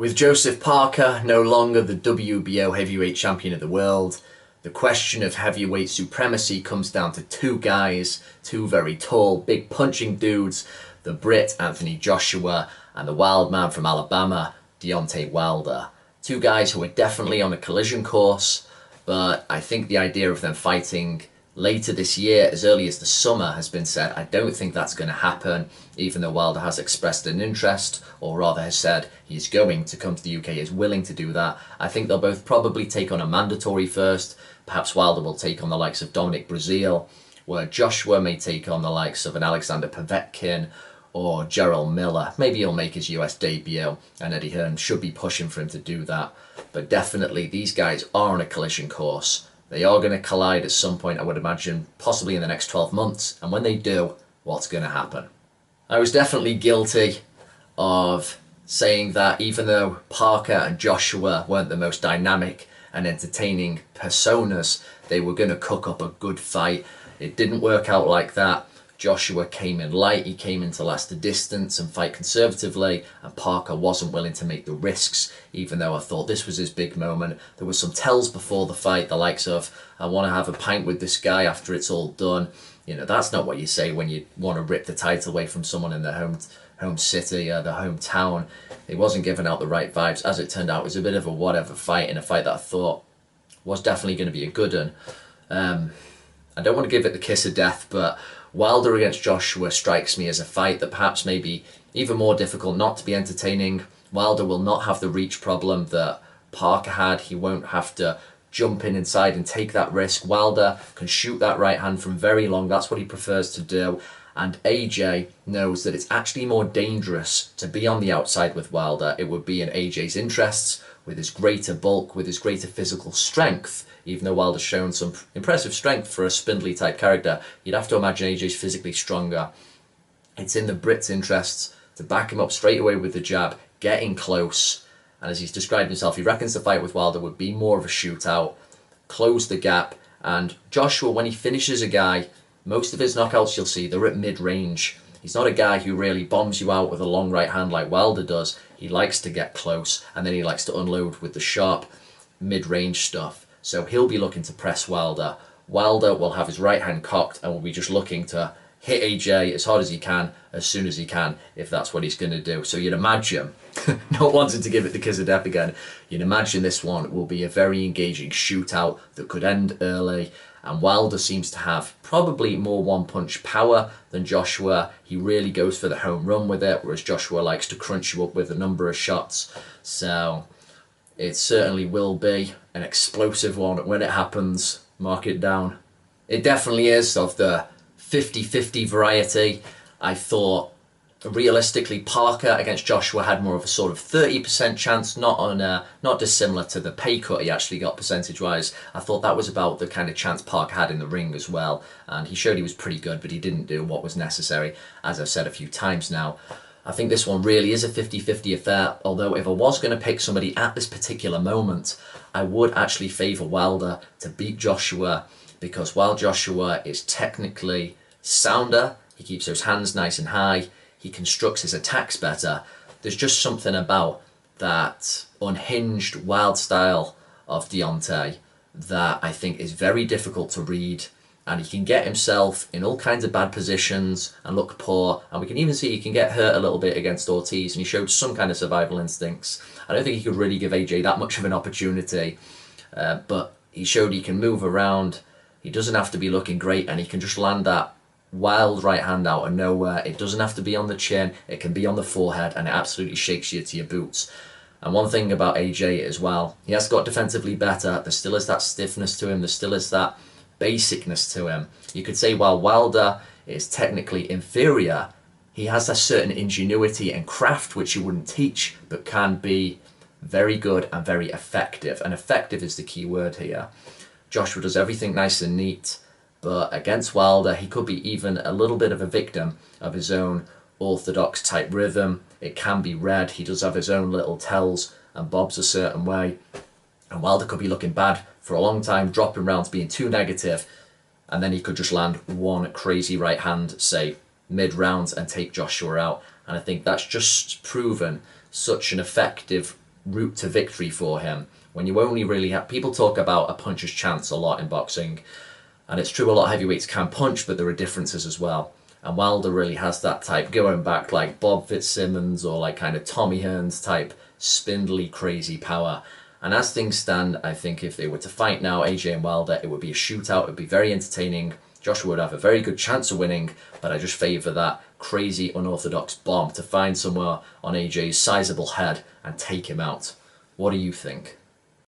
With Joseph Parker no longer the WBO heavyweight champion of the world, the question of heavyweight supremacy comes down to two guys, two very tall, big punching dudes, the Brit Anthony Joshua and the wild man from Alabama, Deontay Wilder. Two guys who are definitely on a collision course, but I think the idea of them fighting later this year, as early as the summer, has been said. I don't think that's going to happen, even though Wilder has expressed an interest, or rather has said he's going to come to the UK, is willing to do that. I think they'll both probably take on a mandatory first. Perhaps Wilder will take on the likes of Dominic Breazeale, where Joshua may take on the likes of an Alexander Povetkin or Gerald Miller. Maybe he'll make his US debut, and Eddie Hearn should be pushing for him to do that. But definitely these guys are on a collision course. They are going to collide at some point, I would imagine, possibly in the next 12 months. And when they do, what's going to happen? I was definitely guilty of saying that even though Parker and Joshua weren't the most dynamic and entertaining personas, they were going to cook up a good fight. It didn't work out like that. Joshua came in light, he came in to last the distance and fight conservatively, and Parker wasn't willing to make the risks, even though I thought this was his big moment. There were some tells before the fight, the likes of, I want to have a pint with this guy after it's all done. You know, that's not what you say when you want to rip the title away from someone in their home city, the hometown. He wasn't giving out the right vibes. As it turned out, it was a bit of a whatever fight, in a fight that I thought was definitely going to be a good one. I don't want to give it the kiss of death, but Wilder against Joshua strikes me as a fight that perhaps may be even more difficult not to be entertaining. Wilder will not have the reach problem that Parker had. He won't have to jump in inside and take that risk. Wilder can shoot that right hand from very long. That's what he prefers to do. And AJ knows that it's actually more dangerous to be on the outside with Wilder. It would be in AJ's interests, with his greater bulk, with his greater physical strength. Even though Wilder's shown some impressive strength for a spindly type character, you'd have to imagine AJ's physically stronger. It's in the Brit's interests to back him up straight away with the jab, getting close. And as he's described himself, he reckons the fight with Wilder would be more of a shootout, close the gap. And Joshua, when he finishes a guy, most of his knockouts you'll see, they're at mid-range. He's not a guy who really bombs you out with a long right hand like Wilder does. He likes to get close, and then he likes to unload with the sharp mid-range stuff. So he'll be looking to press Wilder. Wilder will have his right hand cocked and will be just looking to hit AJ as hard as he can, as soon as he can, if that's what he's going to do. So you'd imagine, not wanting to give it the kiss of death again, you'd imagine this one will be a very engaging shootout that could end early. And Wilder seems to have probably more one-punch power than Joshua. He really goes for the home run with it, whereas Joshua likes to crunch you up with a number of shots. So it certainly will be an explosive one when it happens. Mark it down. It definitely is of the 50-50 variety. I thought realistically Parker against Joshua had more of a sort of 30% chance, not dissimilar to the pay cut he actually got percentage-wise. I thought that was about the kind of chance Parker had in the ring as well, and he showed he was pretty good, but he didn't do what was necessary, as I've said a few times now. I think this one really is a 50-50 affair, although if I was going to pick somebody at this particular moment, I would actually favour Wilder to beat Joshua, because while Joshua is technically sounder, he keeps those hands nice and high, he constructs his attacks better, there's just something about that unhinged, wild style of Deontay that I think is very difficult to read, and he can get himself in all kinds of bad positions and look poor, and we can even see he can get hurt a little bit against Ortiz, and he showed some kind of survival instincts. I don't think he could really give AJ that much of an opportunity, but he showed he can move around, he doesn't have to be looking great, and he can just land that wild right hand out of nowhere. It doesn't have to be on the chin, it can be on the forehead, and it absolutely shakes you to your boots. And one thing about AJ as well, he has got defensively better, there still is that stiffness to him, there still is that basicness to him. You could say while Wilder is technically inferior, he has a certain ingenuity and craft which you wouldn't teach, but can be very good and very effective. And effective is the key word here. Joshua does everything nice and neat, but against Wilder, he could be even a little bit of a victim of his own orthodox type rhythm. It can be read. He does have his own little tells and bobs a certain way. And Wilder could be looking bad for a long time, dropping rounds, being too negative, and then he could just land one crazy right hand, say, mid-round, and take Joshua out. And I think that's just proven such an effective route to victory for him. When you only really have... People talk about a puncher's chance a lot in boxing, and it's true a lot of heavyweights can punch, but there are differences as well. And Wilder really has that type, going back like Bob Fitzsimmons or like kind of Tommy Hearns type, spindly, crazy power. And as things stand, I think if they were to fight now, AJ and Wilder, it would be a shootout, it would be very entertaining. Joshua would have a very good chance of winning, but I just favour that crazy, unorthodox bomb to find somewhere on AJ's sizable head and take him out. What do you think?